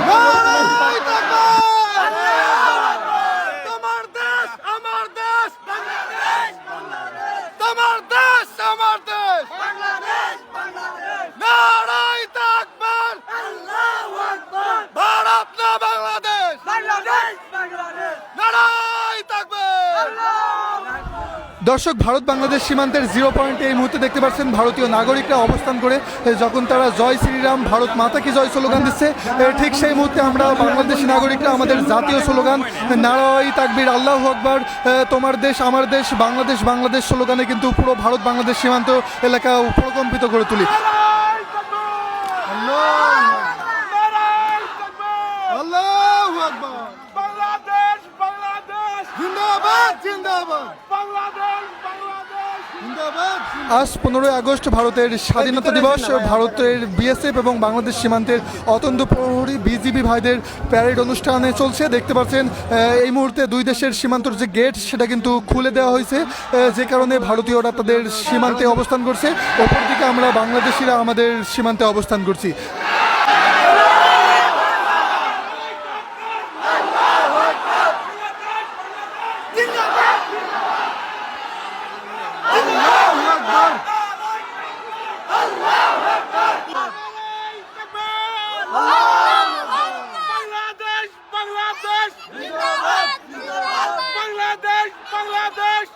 নারায়ে তাকবীর! তোমার দেশ আমার দেশ বাংলাদেশ, তোমার দেশ আমার দেশ বাংলাদেশ। নারায়ে তাকবীর! আল্লাহু আকবার! ভারত না বাংলাদেশ, নারায়ে তাকবীর! দর্শক, ভারত বাংলাদেশ সীমান্তের 0 পয়েন্টে এই মুহূর্তে দেখতে পাচ্ছেন ভারতীয় নাগরিকরা অবস্থান করে যখন তারা জয় শ্রীরাম ভারত মাতা কি জয় স্লোগান দিচ্ছে, ঠিক সেই মুহূর্তে আমরা বাংলাদেশি নাগরিকরা আমাদের জাতীয় স্লোগান নারায়ে তাকবীর আল্লাহু আকবার তোমার দেশ আমার দেশ বাংলাদেশ বাংলাদেশ স্লোগানে কিন্তু পুরো ভারত বাংলাদেশ সীমান্ত এলাকা প্রকম্পিত করে তুলি। আল্লাহু আকবার! বাংলাদেশ বাংলাদেশ জিন্দাবাদ জিন্দাবাদ বাংলাদেশ বাংলাদেশ জিন্দাবাদ। আজ 15 আগস্ট ভারতের স্বাধীনতা দিবস। ভারতের বিএসএফ এবং বাংলাদেশ সীমান্তের অতন্ত প্রহরী বিজিবি ভাইদের প্যারেড অনুষ্ঠানে চলছে। দেখতে পাচ্ছেন এই মুহূর্তে দুই দেশের সীমান্তর যে গেট সেটা কিন্তু খুলে দেওয়া হয়েছে, যে কারণে ভারতীয়রা তাদের সীমান্তে অবস্থান করছে। অপরদিকে আমরা বাংলাদেশিরা আমাদের সীমান্তে অবস্থান করছি। বাংলাদেশ বাংলাদেশ বাংলাদেশ বাংলাদেশ বাংলাদেশ